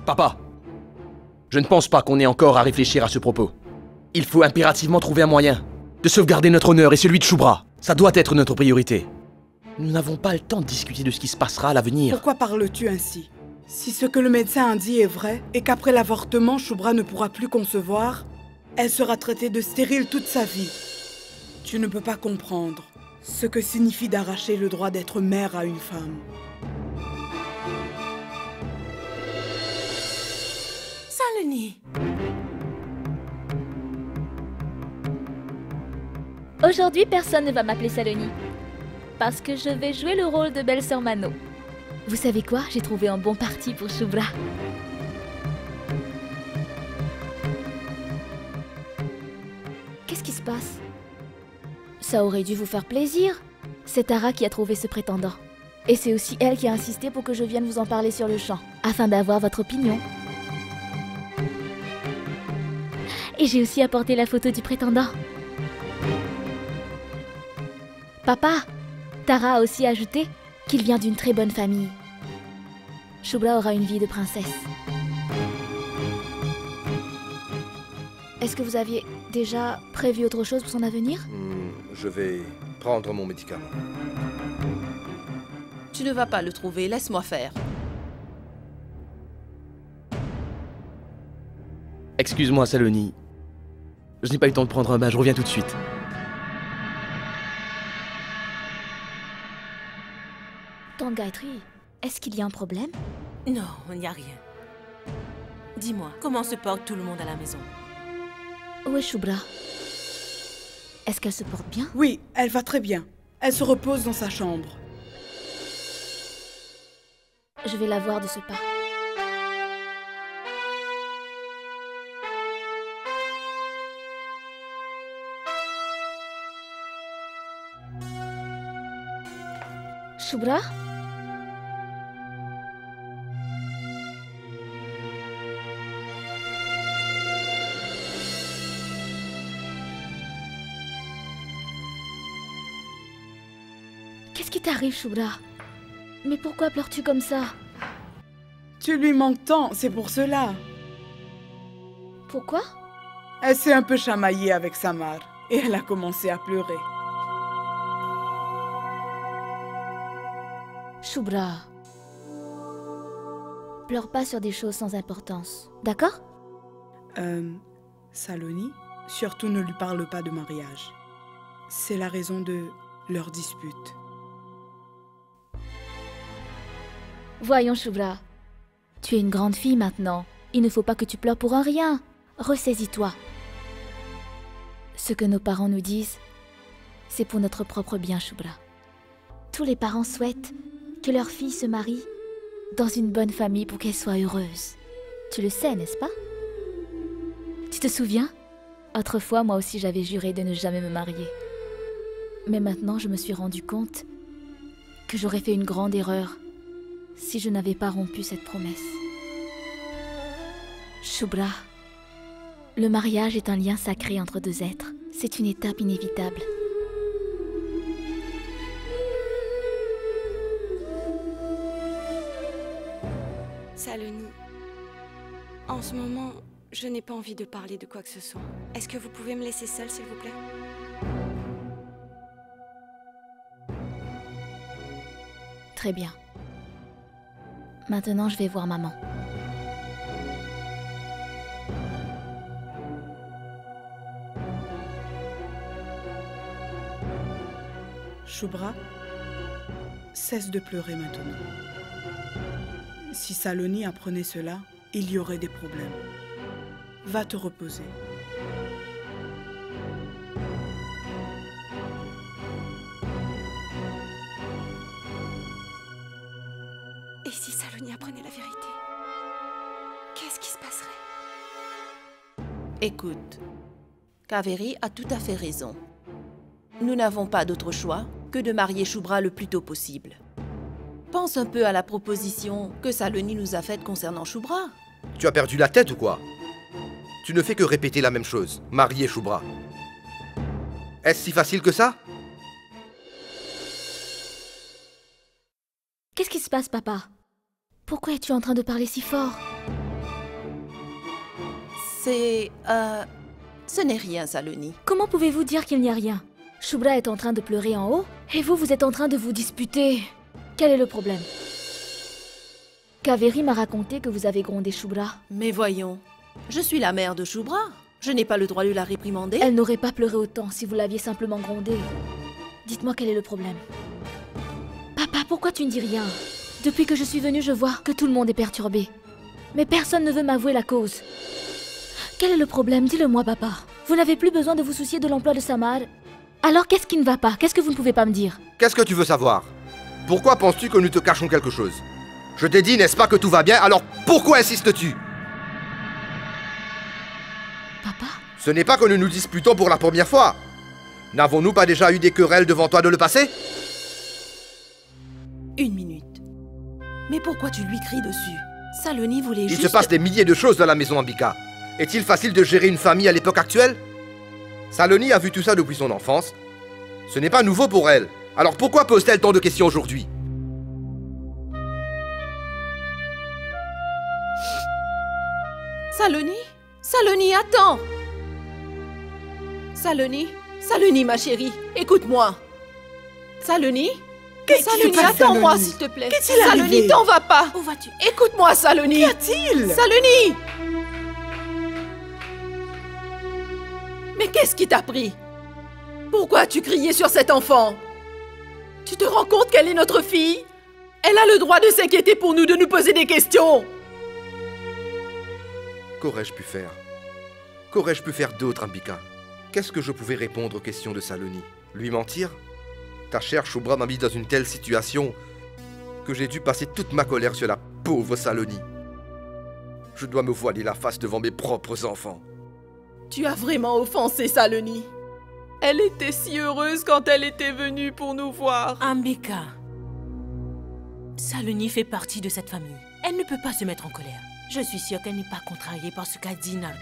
Papa, je ne pense pas qu'on ait encore à réfléchir à ce propos. Il faut impérativement trouver un moyen de sauvegarder notre honneur et celui de Shubra. Ça doit être notre priorité. Nous n'avons pas le temps de discuter de ce qui se passera à l'avenir. Pourquoi parles-tu ainsi? Si ce que le médecin a dit est vrai, et qu'après l'avortement, Shubra ne pourra plus concevoir, elle sera traitée de stérile toute sa vie. Tu ne peux pas comprendre ce que signifie d'arracher le droit d'être mère à une femme. Saloni. Aujourd'hui, personne ne va m'appeler Saloni. Parce que je vais jouer le rôle de belle-sœur Mano. Vous savez quoi? J'ai trouvé un bon parti pour Shubra. Qu'est-ce qui se passe? Ça aurait dû vous faire plaisir. C'est Tara qui a trouvé ce prétendant. Et c'est aussi elle qui a insisté pour que je vienne vous en parler sur le champ, afin d'avoir votre opinion. Et j'ai aussi apporté la photo du prétendant. Papa, Tara a aussi ajouté qu'il vient d'une très bonne famille. Shubra aura une vie de princesse. Est-ce que vous aviez déjà prévu autre chose pour son avenir? Je vais prendre mon médicament. Tu ne vas pas le trouver, laisse-moi faire. Excuse-moi, Saloni. Je n'ai pas eu le temps de prendre un bain, je reviens tout de suite. Tante Gayatri, est-ce qu'il y a un problème? Non, il n'y a rien. Dis-moi, comment se porte tout le monde à la maison? Où est Shubra? Est-ce qu'elle se porte bien? Oui, elle va très bien. Elle se repose dans sa chambre. Je vais la voir de ce pas. Shubra? Qu'est-ce qui t'arrive, Shubra? Mais pourquoi pleures-tu comme ça? Tu lui manques tant, c'est pour cela. Pourquoi? Elle s'est un peu chamaillée avec Samar et elle a commencé à pleurer. Shubra, pleure pas sur des choses sans importance, d'accord? Saloni, surtout ne lui parle pas de mariage. C'est la raison de leur dispute. Voyons, Shubra. Tu es une grande fille maintenant. Il ne faut pas que tu pleures pour un rien. Ressaisis-toi. Ce que nos parents nous disent, c'est pour notre propre bien, Shubra. Tous les parents souhaitent que leur fille se marie dans une bonne famille pour qu'elle soit heureuse. Tu le sais, n'est-ce pas? Tu te souviens? Autrefois, moi aussi, j'avais juré de ne jamais me marier. Mais maintenant, je me suis rendu compte que j'aurais fait une grande erreur si je n'avais pas rompu cette promesse. Shubra, le mariage est un lien sacré entre deux êtres. C'est une étape inévitable. Saloni, en ce moment, je n'ai pas envie de parler de quoi que ce soit. Est-ce que vous pouvez me laisser seule, s'il vous plaît? Très bien. Maintenant, je vais voir maman. Shubra, cesse de pleurer maintenant. Si Saloni apprenait cela, il y aurait des problèmes. Va te reposer. Et si Saloni apprenait la vérité? Qu'est-ce qui se passerait? Écoute, Kaveri a tout à fait raison. Nous n'avons pas d'autre choix que de marier Shubra le plus tôt possible. Pense un peu à la proposition que Saloni nous a faite concernant Shubra. Tu as perdu la tête ou quoi? Tu ne fais que répéter la même chose. Marier Shubra. Est-ce si facile que ça? Qu'est-ce qui se passe, papa? Pourquoi es-tu en train de parler si fort? Ce n'est rien, Saloni. Comment pouvez-vous dire qu'il n'y a rien? Shubra est en train de pleurer en haut, et vous êtes en train de vous disputer. Quel est le problème? Kaveri m'a raconté que vous avez grondé Shubra. Mais voyons, je suis la mère de Shubra. Je n'ai pas le droit de la réprimander. Elle n'aurait pas pleuré autant si vous l'aviez simplement grondée. Dites-moi quel est le problème. Papa, pourquoi tu ne dis rien? Depuis que je suis venue, je vois que tout le monde est perturbé. Mais personne ne veut m'avouer la cause. Quel est le problème? Dis-le-moi, papa. Vous n'avez plus besoin de vous soucier de l'emploi de Samar. Alors qu'est-ce qui ne va pas? Qu'est-ce que vous ne pouvez pas me dire? Qu'est-ce que tu veux savoir? Pourquoi penses-tu que nous te cachons quelque chose? Je t'ai dit, n'est-ce pas, que tout va bien, alors pourquoi insistes-tu? Papa? Ce n'est pas que nous nous disputons pour la première fois. N'avons-nous pas déjà eu des querelles devant toi de le passé? Une minute. Mais pourquoi tu lui cries dessus? Saloni voulait juste... Il se passe des milliers de choses dans la maison Ambika. Est-il facile de gérer une famille à l'époque actuelle? Saloni a vu tout ça depuis son enfance. Ce n'est pas nouveau pour elle. Alors pourquoi pose-t-elle tant de questions aujourd'hui? Saloni? Saloni, attends! Saloni? Saloni, ma chérie, écoute-moi. Saloni? Qu'est-ce qui se Saloni, passe, attends-moi, Saloni? s'il te plaît. Qu'est-il arrivé? Saloni, t'en vas pas. Où vas-tu? Écoute-moi, Saloni. Qu'y a-t-il? Saloni! Mais qu'est-ce qui t'a pris? Pourquoi as-tu crié sur cet enfant? Tu te rends compte qu'elle est notre fille? Elle a le droit de s'inquiéter pour nous, de nous poser des questions. Qu'aurais-je pu faire? Qu'aurais-je pu faire d'autre, Ambika? Qu'est-ce que je pouvais répondre aux questions de Saloni? Lui mentir? Ta chère Shubra m'a mis dans une telle situation que j'ai dû passer toute ma colère sur la pauvre Saloni. Je dois me voiler la face devant mes propres enfants. Tu as vraiment offensé Saloni. Elle était si heureuse quand elle était venue pour nous voir. Ambika. Saloni fait partie de cette famille. Elle ne peut pas se mettre en colère. Je suis sûre qu'elle n'est pas contrariée par ce qu'a dit Nalpat.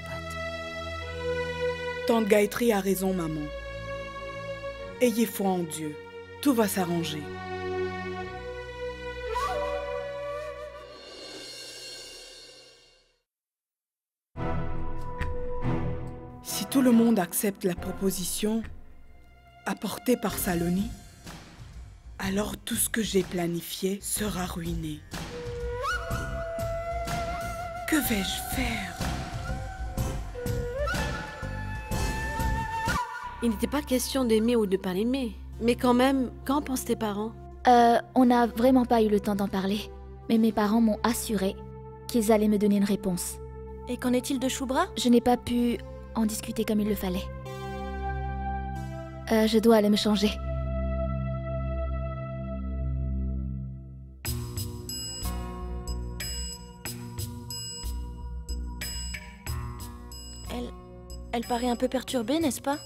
Tante Gayatri a raison, maman. Ayez foi en Dieu. Tout va s'arranger. Si tout le monde accepte la proposition apportée par Saloni, alors tout ce que j'ai planifié sera ruiné. Que vais-je faire? Il n'était pas question d'aimer ou de ne pas l'aimer. Mais quand même, qu'en pensent tes parents? On n'a vraiment pas eu le temps d'en parler. Mais mes parents m'ont assuré qu'ils allaient me donner une réponse. Et qu'en est-il de Shubra? Je n'ai pas pu en discuter comme il le fallait. Je dois aller me changer. Elle paraît un peu perturbée, n'est-ce pas?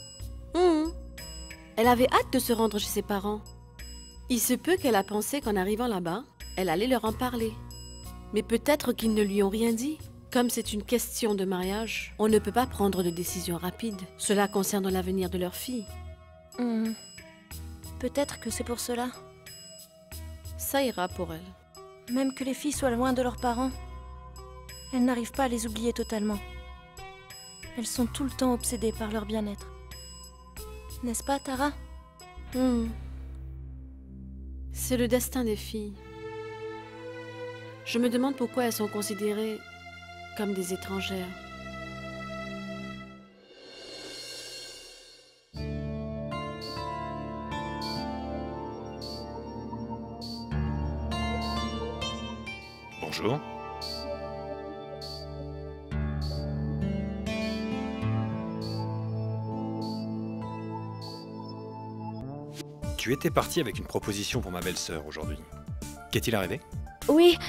Elle avait hâte de se rendre chez ses parents. Il se peut qu'elle a pensé qu'en arrivant là-bas, elle allait leur en parler. Mais peut-être qu'ils ne lui ont rien dit. Comme c'est une question de mariage, on ne peut pas prendre de décision rapide. Cela concerne l'avenir de leur fille. Peut-être que c'est pour cela. Ça ira pour elle. Même que les filles soient loin de leurs parents, elles n'arrivent pas à les oublier totalement. Elles sont tout le temps obsédées par leur bien-être. N'est-ce pas, Tara? C'est le destin des filles. Je me demande pourquoi elles sont considérées comme des étrangères. Bonjour. Tu étais parti avec une proposition pour ma belle-sœur aujourd'hui. Qu'est-il arrivé? Oui.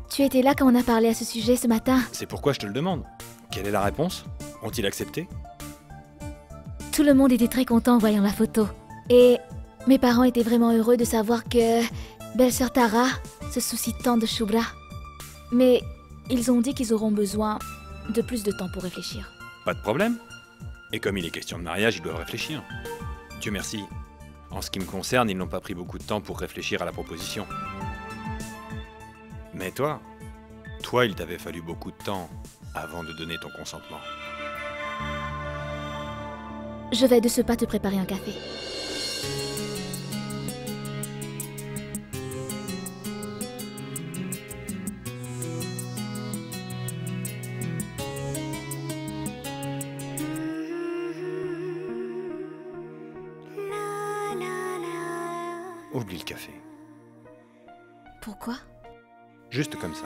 Tu étais là quand on a parlé à ce sujet ce matin. C'est pourquoi je te le demande. Quelle est la réponse? Ont-ils accepté? Tout le monde était très content en voyant la photo. Et mes parents étaient vraiment heureux de savoir que belle-sœur Tara se soucie tant de Shubra. Mais ils ont dit qu'ils auront besoin de plus de temps pour réfléchir. Pas de problème. Et comme il est question de mariage, ils doivent réfléchir. Dieu merci. En ce qui me concerne, ils n'ont pas pris beaucoup de temps pour réfléchir à la proposition. Mais toi, il t'avait fallu beaucoup de temps avant de donner ton consentement. Je vais de ce pas te préparer un café. Oublie le café. Pourquoi? Juste comme ça.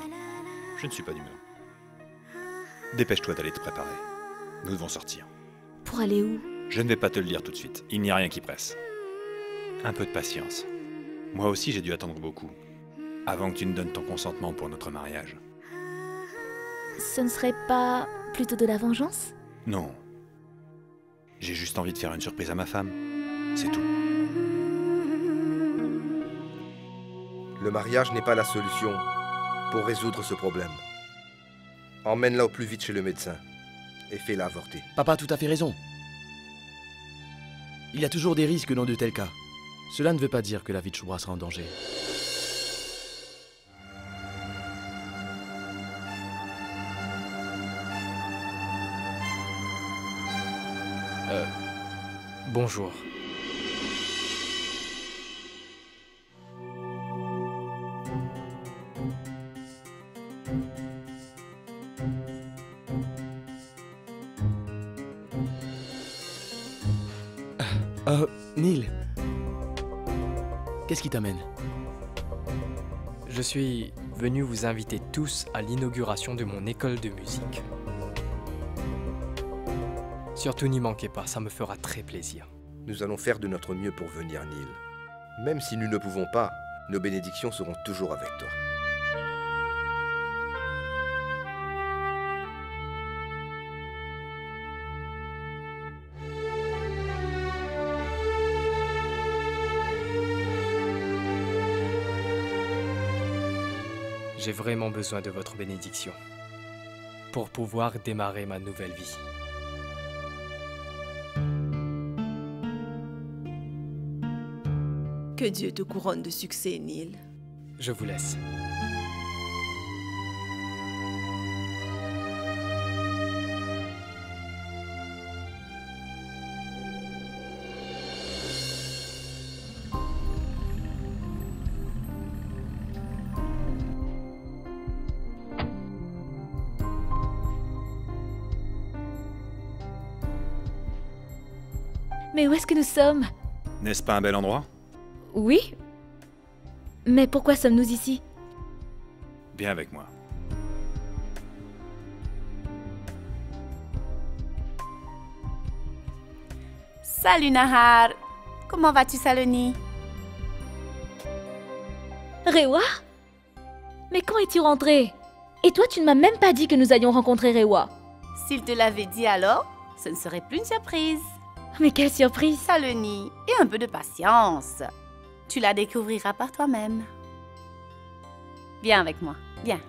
Je ne suis pas d'humeur. Dépêche-toi d'aller te préparer. Nous devons sortir. Pour aller où? Je ne vais pas te le dire tout de suite. Il n'y a rien qui presse. Un peu de patience. Moi aussi, j'ai dû attendre beaucoup. Avant que tu ne donnes ton consentement pour notre mariage. Ce ne serait pas plutôt de la vengeance? Non. J'ai juste envie de faire une surprise à ma femme. C'est tout. Le mariage n'est pas la solution pour résoudre ce problème. Emmène-la au plus vite chez le médecin et fais-la avorter. Papa a tout à fait raison. Il y a toujours des risques dans de tels cas. Cela ne veut pas dire que la vie de Shubra sera en danger. Bonjour. Neil. Qu'est-ce qui t'amène? Je suis venu vous inviter tous à l'inauguration de mon école de musique. Surtout n'y manquez pas, ça me fera très plaisir. Nous allons faire de notre mieux pour venir, Neil. Même si nous ne pouvons pas, nos bénédictions seront toujours avec toi. J'ai vraiment besoin de votre bénédiction pour pouvoir démarrer ma nouvelle vie. Que Dieu te couronne de succès, Neil. Je vous laisse. Mais où est-ce que nous sommes? N'est-ce pas un bel endroit? Oui. Mais pourquoi sommes-nous ici? Viens avec moi. Salut Nahar. Comment vas-tu, Saloni? Rewa? Mais quand es-tu rentré? Et toi, tu ne m'as même pas dit que nous allions rencontrer Rewa. S'il te l'avait dit alors, ce ne serait plus une surprise. Mais quelle surprise! Saloni, et un peu de patience. Tu la découvriras par toi-même. Viens avec moi, viens.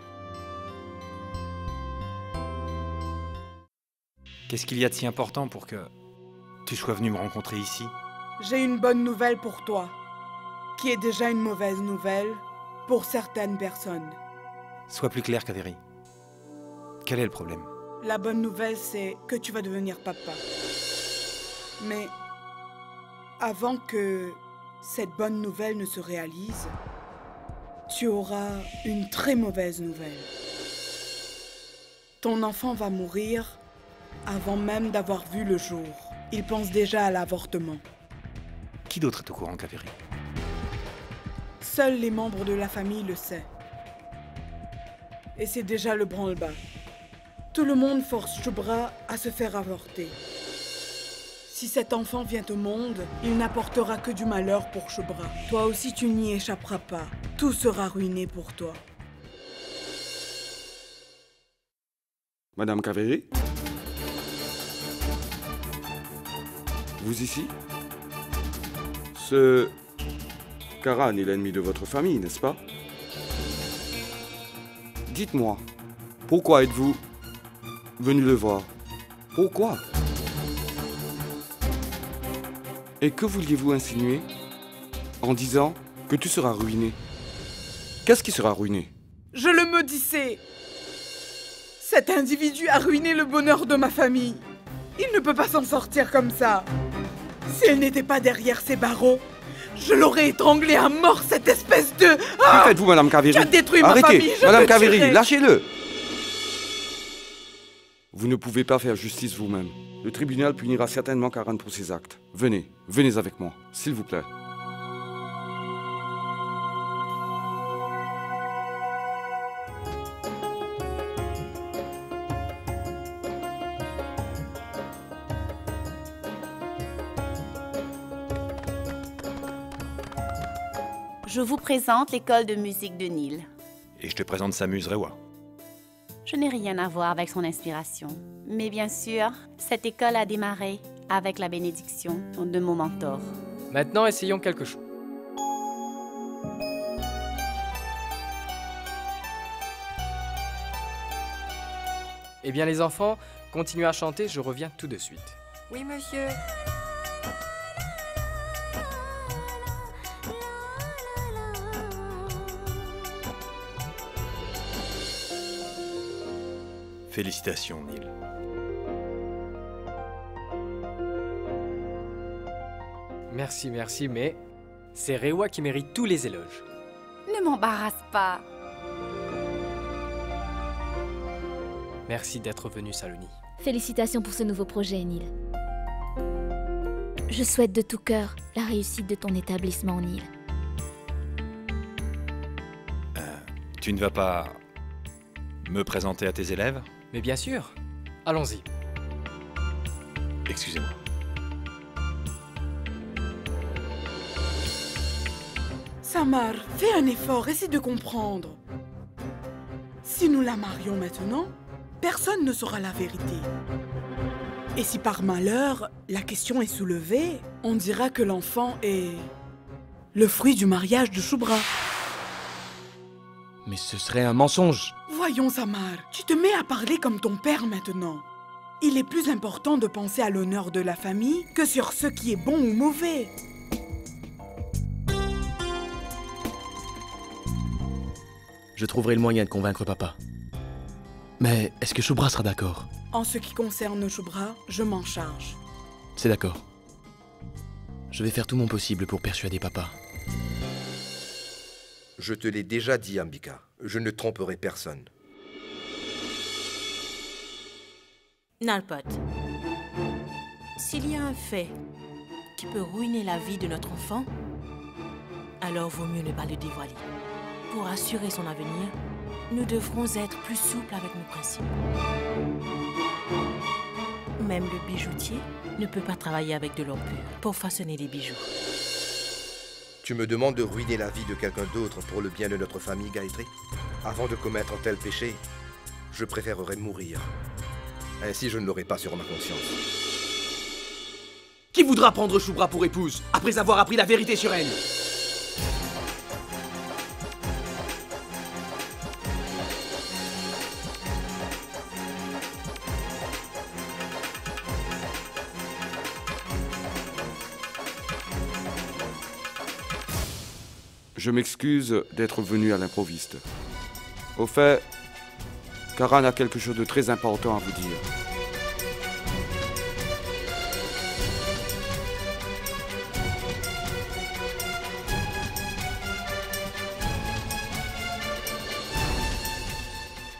Qu'est-ce qu'il y a de si important pour que tu sois venu me rencontrer ici? J'ai une bonne nouvelle pour toi, qui est déjà une mauvaise nouvelle pour certaines personnes. Sois plus clair, Kaveri. Quel est le problème? La bonne nouvelle, c'est que tu vas devenir papa. Mais avant que cette bonne nouvelle ne se réalise, tu auras une très mauvaise nouvelle. Ton enfant va mourir avant même d'avoir vu le jour. Il pense déjà à l'avortement. Qui d'autre est au courant, Kaveri? Seuls les membres de la famille le savent. Et c'est déjà le branle-bas. Tout le monde force Shubra à se faire avorter. Si cet enfant vient au monde, il n'apportera que du malheur pour Shubra. Toi aussi, tu n'y échapperas pas. Tout sera ruiné pour toi. Madame Kaveri? Vous ici? Ce Karan est l'ennemi de votre famille, n'est-ce pas? Dites-moi, pourquoi êtes-vous venu le voir? Pourquoi? Et que vouliez-vous insinuer en disant que tu seras ruiné? Qu'est-ce qui sera ruiné? Je le maudissais! Cet individu a ruiné le bonheur de ma famille. Il ne peut pas s'en sortir comme ça. Si elle n'était pas derrière ces barreaux, je l'aurais étranglé à mort, cette espèce de... Que faites-vous, Madame Kaveri? Tu as détruit ma Arrêtez, famille, je Madame te Kaveri, tuerai. lâchez-le. Vous ne pouvez pas faire justice vous-même. Le tribunal punira certainement Karan pour ses actes. Venez, venez avec moi, s'il vous plaît. Je vous présente l'école de musique de Nil. Et je te présente Samuz Rewa. Je n'ai rien à voir avec son inspiration. Mais bien sûr, cette école a démarré avec la bénédiction de mon mentor. Maintenant, essayons quelque chose. Eh bien, les enfants, continuez à chanter, je reviens tout de suite. Oui, monsieur. Félicitations, Nil. Merci, merci, mais c'est Rewa qui mérite tous les éloges. Ne m'embarrasse pas. Merci d'être venu, Saloni. Félicitations pour ce nouveau projet, Nil. Je souhaite de tout cœur la réussite de ton établissement, Nil. Tu ne vas pas me présenter à tes élèves? Mais bien sûr, allons-y. Excusez-moi. Samar, fais un effort, essaie de comprendre. Si nous la marions maintenant, personne ne saura la vérité. Et si par malheur, la question est soulevée, on dira que l'enfant est le fruit du mariage de Shubra. Mais ce serait un mensonge. Voyons, Samar, tu te mets à parler comme ton père maintenant. Il est plus important de penser à l'honneur de la famille que sur ce qui est bon ou mauvais. Je trouverai le moyen de convaincre papa. Mais est-ce que Shubra sera d'accord? En ce qui concerne Shubra, je m'en charge. C'est d'accord. Je vais faire tout mon possible pour persuader papa. Je te l'ai déjà dit, Ambika. Je ne tromperai personne. Nalpot, s'il y a un fait qui peut ruiner la vie de notre enfant, alors vaut mieux ne pas le dévoiler. Pour assurer son avenir, nous devrons être plus souples avec nos principes. Même le bijoutier ne peut pas travailler avec de l'or pur pour façonner les bijoux. Tu me demandes de ruiner la vie de quelqu'un d'autre pour le bien de notre famille, Gayatri? Avant de commettre un tel péché, je préférerais mourir. Ainsi, je ne l'aurai pas sur ma conscience. Qui voudra prendre Shubra pour épouse, après avoir appris la vérité sur elle? Je m'excuse d'être venu à l'improviste. Au fait, Karan a quelque chose de très important à vous dire.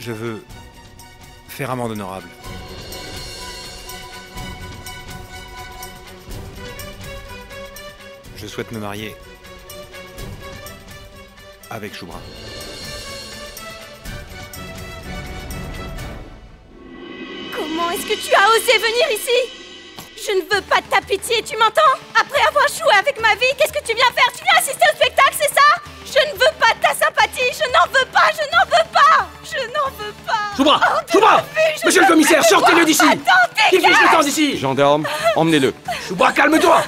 Je veux faire amende honorable. Je souhaite me marier avec Shubra. Comment est-ce que tu as osé venir ici? Je ne veux pas de ta pitié, tu m'entends? Après avoir joué avec ma vie, qu'est-ce que tu viens faire? Tu viens assister au spectacle, c'est ça? Je ne veux pas de ta sympathie, je n'en veux pas, je n'en veux pas! Je n'en veux pas! Shubra! Shubra! Monsieur le commissaire, sortez-le d'ici! Attends, Il fiche le temps ici! Gendarme, emmenez-le. Shubra, calme-toi!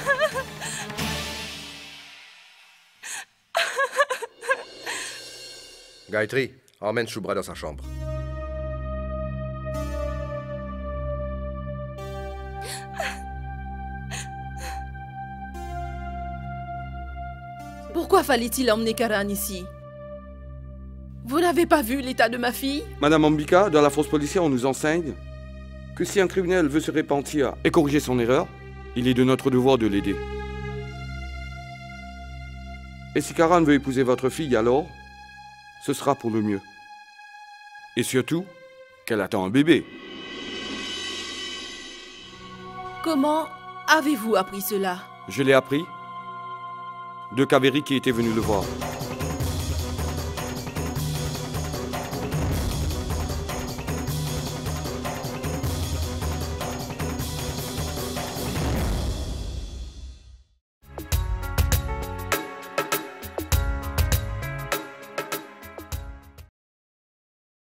Gayatri, emmène Shubra dans sa chambre. Pourquoi fallait-il emmener Karan ici? Vous Vous n'avez pas vu l'état de ma fille? Madame Ambika, dans la force policière, on nous enseigne que si un criminel veut se repentir et corriger son erreur, il est de notre devoir de l'aider. Et si Karan veut épouser votre fille, alors, ce sera pour le mieux. Et surtout, qu'elle attend un bébé. Comment avez-vous appris cela? Je l'ai appris de Kaveri qui était venu le voir.